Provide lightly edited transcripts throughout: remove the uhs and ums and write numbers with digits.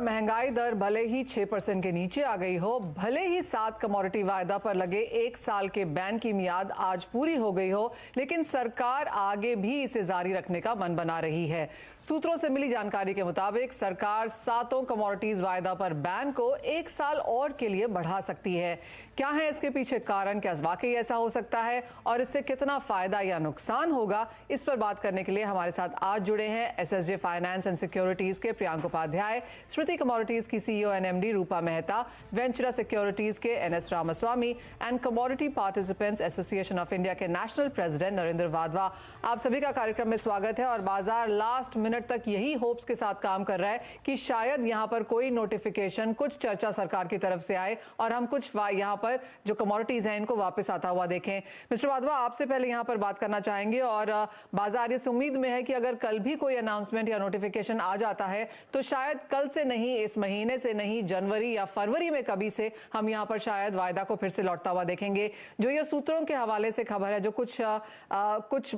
महंगाई दर भले ही 6% के नीचे आ गई हो, भले ही 7 कमोडिटी वायदा पर लगे 1 साल के बैन की मियाद आज पूरी हो गई हो, लेकिन सरकार आगे भी इसे जारी रखने का मन बना रही है। सूत्रों से मिली जानकारी के मुताबिक सरकार 7 कमोडिटीज वायदा पर बैन को 1 साल और के लिए बढ़ा सकती है। क्या है इसके पीछे कारण, क्या वाकई ऐसा हो सकता है और इससे कितना फायदा या नुकसान होगा, इस पर बात करने के लिए हमारे साथ आज जुड़े हैं एसएसजे फाइनेंस एंड सिक्योरिटीज के प्रियांक उपाध्याय, कमोडिटीज की CEO and MD Rupa Mehta, Ventura securities के N S Ramaswamy and commodity participants association of India के नेशनल प्रेसिडेंट नरेंद्र वाधवा। आप सभी का कार्यक्रम में स्वागत है। और बाजार लास्ट मिनट तक यही होप्स के साथ काम कर रहा है कि शायद यहां पर कोई नोटिफिकेशन, कुछ चर्चा सरकार की तरफ से आए और हम कुछ यहां पर जो कमोडिटीज हैं इनको वापस आता हुआ देखें। मिस्टर वाधवा, आपसे पहले यहां पर बात करना चाहेंगे और बाजार इस उम्मीद में है कि अगर कल भी कोई अनाउंसमेंट या नोटिफिकेशन आ जाता है तो शायद कल से नहीं, इस महीने से नहीं, जनवरी या फरवरी में कभी से हम यहां पर शायद वायदा को फिर से लौटता हुआ देखेंगे। जो ये सूत्रों के हवाले से खबर है, जो कुछ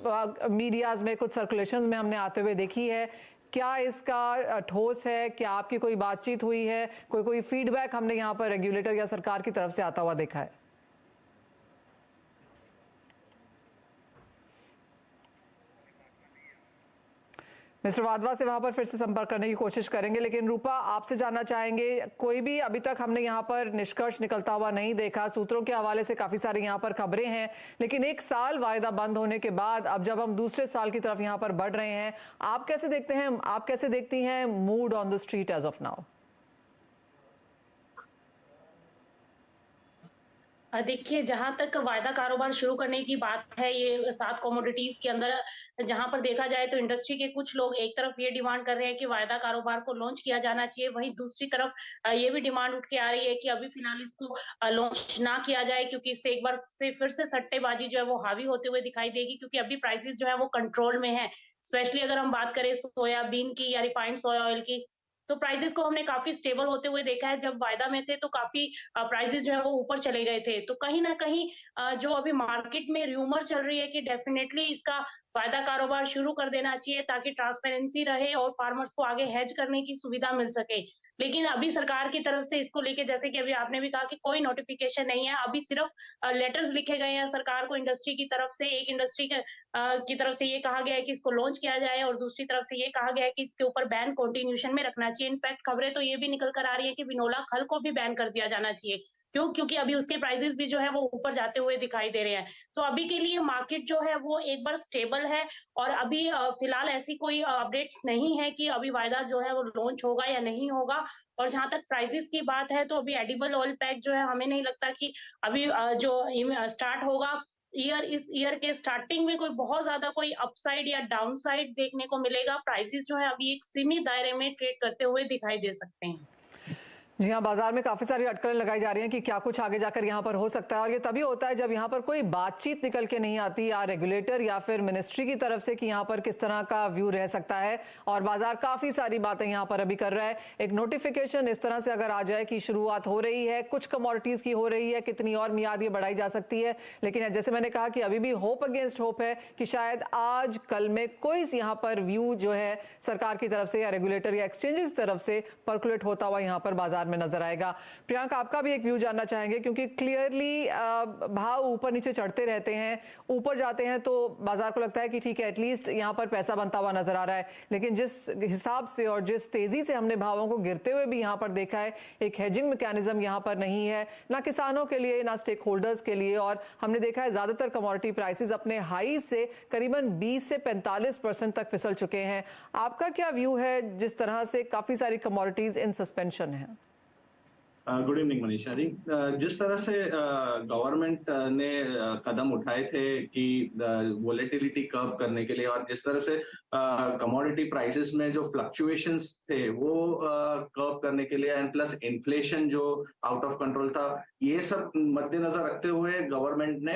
मीडियाज में, कुछ सर्कुलेशंस में हमने आते हुए देखी है, क्या इसका ठोस है? क्या आपकी कोई बातचीत हुई है? कोई फीडबैक हमने यहां पर रेगुलेटर या सरकार की तरफ से आता हुआ देखा है? मिस्टर वाधवा से वहां पर फिर से संपर्क करने की कोशिश करेंगे, लेकिन रूपा, आपसे जानना चाहेंगे, कोई भी अभी तक हमने यहाँ पर निष्कर्ष निकलता हुआ नहीं देखा। सूत्रों के हवाले से काफी सारी यहाँ पर खबरें हैं, लेकिन 1 साल वायदा बंद होने के बाद अब जब हम दूसरे साल की तरफ यहाँ पर बढ़ रहे हैं, आप कैसे देखते हैं, आप कैसे देखती हैं mood on the street as of now? देखिए, जहाँ तक वायदा कारोबार शुरू करने की बात है, ये 7 कमोडिटीज़ के अंदर जहाँ पर देखा जाए तो इंडस्ट्री के कुछ लोग एक तरफ ये डिमांड कर रहे हैं कि वायदा कारोबार को लॉन्च किया जाना चाहिए, वहीं दूसरी तरफ ये भी डिमांड उठ के आ रही है कि अभी फिलहाल इसको लॉन्च ना किया जाए, क्योंकि इससे एक बार से फिर से सट्टेबाजी जो है वो हावी होते हुए दिखाई देगी, क्योंकि अभी प्राइसेज़ जो है वो कंट्रोल में है। स्पेशली अगर हम बात करें सोयाबीन की या रिफाइंड सोया ऑयल की, तो प्राइसेज़ को हमने काफ़ी स्टेबल होते हुए देखा है। जब वायदा में थे तो काफ़ी प्राइसेज़ जो है वो ऊपर चले गए थे। तो कहीं न कहीं जो अभी मार्केट में र्यूमर चल रही है कि डेफ़िनेटली इसका वायदा कारोबार शुरू कर देना चाहिए, ताकि ट्रांसपेरेंसी रहे और फार्मर्स को आगे हेज करने की सुविधा मिल सके। लेकिन अभी सरकार की तरफ से इसको लेके, जैसे कि अभी आपने भी कहा, कि कोई नोटिफ़िकेशन नहीं है। अभी सिर्फ़ लेटर्स लिखे गए हैं सरकार को इंडस्ट्री की तरफ से। एक इंडस्ट्री की तरफ से ये कहा गया है कि इसको लॉन्च किया जाए और दूसरी तरफ से ये कहा गया है कि इसके ऊपर बैन कंटिन्यूएशन में रखना चाहिए। इनफैक्ट खबरें तो ये भी निकल कर आ रही है कि बिनोला खल को भी बैन कर दिया जाना चाहिए। क्यों? क्योंकि अभी उसके प्राइसेज़ भी जो है वो ऊपर जाते हुए दिखाई दे रहे हैं। तो अभी के लिए मार्केट जो है वो एक बार स्टेबल है और अभी फिलहाल ऐसी कोई अपडेट्स नहीं है कि अभी वायदा जो है वो लॉन्च होगा या नहीं होगा। और जहाँ तक प्राइसेज़ की बात है, तो अभी एडिबल ऑयल पैक जो है, हमें नहीं लगता कि अभी स्टार्ट होगा इस ईयर के स्टार्टिंग में कोई बहुत ज़्यादा कोई अपसाइड या डाउनसाइड देखने को मिलेगा। प्राइसेज़ जो है अभी एक सीमित दायरे में ट्रेड करते हुए दिखाई दे सकते हैं। जी हाँ, बाजार में काफी सारी अटकलें लगाई जा रही हैं कि क्या कुछ आगे जाकर यहाँ पर हो सकता है, और ये तभी होता है जब यहाँ पर कोई बातचीत निकल के नहीं आती, या रेगुलेटर या फिर मिनिस्ट्री की तरफ से कि यहाँ पर किस तरह का व्यू रह सकता है। और बाजार काफी सारी बातें यहाँ पर अभी कर रहा है। एक नोटिफिकेशन इस तरह से अगर आ जाए कि शुरुआत हो रही है, कुछ कमोडिटीज की हो रही है, कितनी और मियाद ये बढ़ाई जा सकती है, लेकिन जैसे मैंने कहा कि अभी भी होप अगेंस्ट होप है कि शायद आज कल में कोई यहाँ पर व्यू जो है सरकार की तरफ से या रेगुलेटर या एक्सचेंजेस की तरफ से पर्कुलेट होता हुआ यहाँ पर बाजार में नजर आएगा। प्रियांक, आपका भी एक व्यू जानना चाहेंगे, क्योंकि क्लियरली भाव ऊपर नीचे चढ़ते रहते हैं, ऊपर जाते हैं तो बाजार को लगता है कि ठीक है, एटलीस्ट यहां पर पैसा बनता हुआ नजर आ रहा है, लेकिन जिस हिसाब से और जिस तेजी से हमने भावों को गिरते हुए भी यहां पर देखा है, एक हेजिंग मैकेनिज्म यहां पर नहीं है, ना किसानों के लिए ना स्टेक होल्डर्स के लिए। और हमने देखा है ज्यादातर कमोडिटी प्राइसेस अपने हाई से करीबन 20 से 45% तक फिसल चुके हैं। आपका क्या व्यू है जिस तरह से काफी सारी कमोडिटीज इन सस्पेंशन है? Good evening Manisha ji. जिस तरह से गवर्नमेंट ने कदम उठाए थे कि वोलेटिलिटी कर्व करने के लिए, और जिस तरह से कमोडिटी प्राइसेस में जो फ्लक्चुएशंस थे वो कर्व करने के लिए, एंड प्लस इन्फ्लेशन जो आउट ऑफ कंट्रोल था, ये सब मद्देनजर रखते हुए गवर्नमेंट ने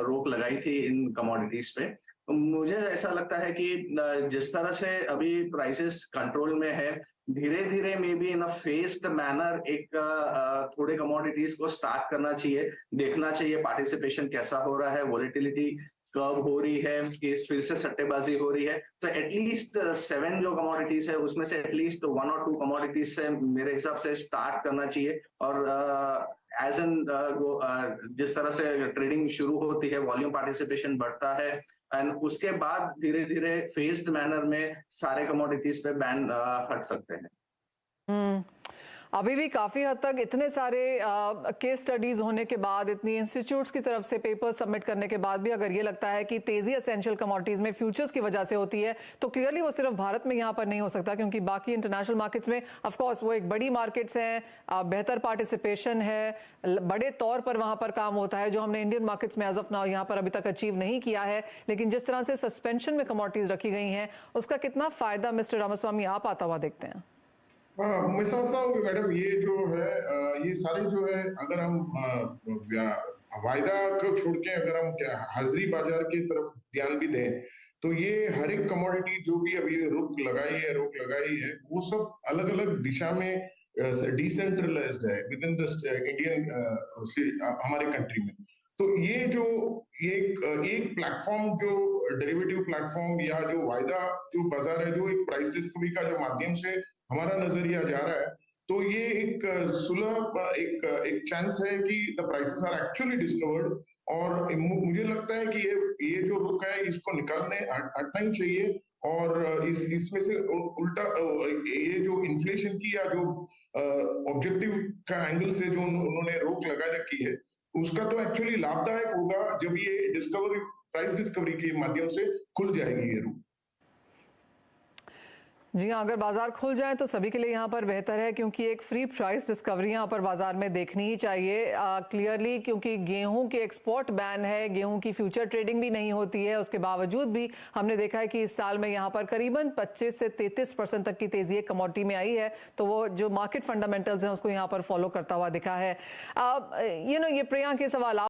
रोक लगाई थी इन कमोडिटीज पे। मुझे ऐसा लगता है कि जिस तरह से अभी प्राइसेस कंट्रोल में है, धीरे धीरे may be in a faced manner एक थोड़े कमोडिटीज को स्टार्ट करना चाहिए, देखना चाहिए पार्टिसिपेशन कैसा हो रहा है, वोलेटिलिटी कर्व हो रही है, कि फिर से सट्टेबाजी हो रही है, तो एटलीस्ट 7 जो कमोडिटीज है उसमें से एटलीस्ट 1 और 2 कमोडिटीज से मेरे हिसाब से स्टार्ट करना चाहिए। और एज एन जिस तरह से ट्रेडिंग शुरू होती है, वॉल्यूम पार्टिसिपेशन बढ़ता है, एंड उसके बाद धीरे धीरे फेज्ड मैनर में सारे कमोडिटीज पे बैन हट सकते हैं। अभी भी काफ़ी हद तक इतने सारे केस स्टडीज़ होने के बाद, इतनी इंस्टीट्यूट्स की तरफ से पेपर सबमिट करने के बाद भी अगर ये लगता है कि तेज़ी एसेंशियल कमोडिटीज़ में फ्यूचर्स की वजह से होती है, तो क्लियरली वो सिर्फ भारत में यहाँ पर नहीं हो सकता, क्योंकि बाकी इंटरनेशनल मार्केट्स में ऑफ कोर्स वो एक बड़ी मार्केट्स हैं, बेहतर पार्टिसिपेशन है, बड़े तौर पर वहाँ पर काम होता है, जो हमने इंडियन मार्केट्स में एज ऑफ नाउ यहाँ पर अभी तक अचीव नहीं किया है। लेकिन जिस तरह से सस्पेंशन में कमोडिटीज़ रखी गई हैं, उसका कितना फ़ायदा मिस्टर रामास्वामी आप आता हुआ देखते हैं? हाँ, मैं समझता हूँ कि मैडम ये जो है ये सारे जो है, अगर हम वायदा को छोड़ के अगर हम हाजिरी बाजार की तरफ ध्यान भी दें, तो ये हर एक कमोडिटी जो भी अभी रोक लगाई है, वो सब अलग अलग दिशा में डिसेंट्रलाइज्ड है विद इन द इंडियन हमारे कंट्री में। तो ये जो एक प्लेटफॉर्म, जो डेरिवेटिव प्लेटफॉर्म या जो वायदा जो बाजार है, जो एक प्राइस डिस्कवरी का जो माध्यम से हमारा नजरिया जा रहा है, तो ये एक सुलभ एक चांस है कि the prices are actually discovered. और मुझे लगता है कि ये जो रुक है, इसको हटना ही चाहिए। और इसमें से उल्टा ये जो इन्फ्लेशन की या जो ऑब्जेक्टिव का एंगल से जो उन्होंने रोक लगा रखी है, उसका तो एक्चुअली लाभदायक होगा जब ये प्राइस डिस्कवरी के माध्यम से खुल जाएगी ये रुक। जी हाँ, अगर बाजार खुल जाए तो सभी के लिए यहाँ पर बेहतर है, क्योंकि एक फ्री प्राइस डिस्कवरी यहाँ पर बाजार में देखनी ही चाहिए क्लियरली, क्योंकि गेहूं के एक्सपोर्ट बैन है, गेहूं की फ्यूचर ट्रेडिंग भी नहीं होती है। उसके बावजूद भी हमने देखा है कि इस साल में यहाँ पर करीबन 25 से 33% तक की तेजी एक कमोडिटी में आई है। तो वो जो मार्केट फंडामेंटल्स हैं उसको यहाँ पर फॉलो करता हुआ दिखा है। ये प्रियांक, ये सवाल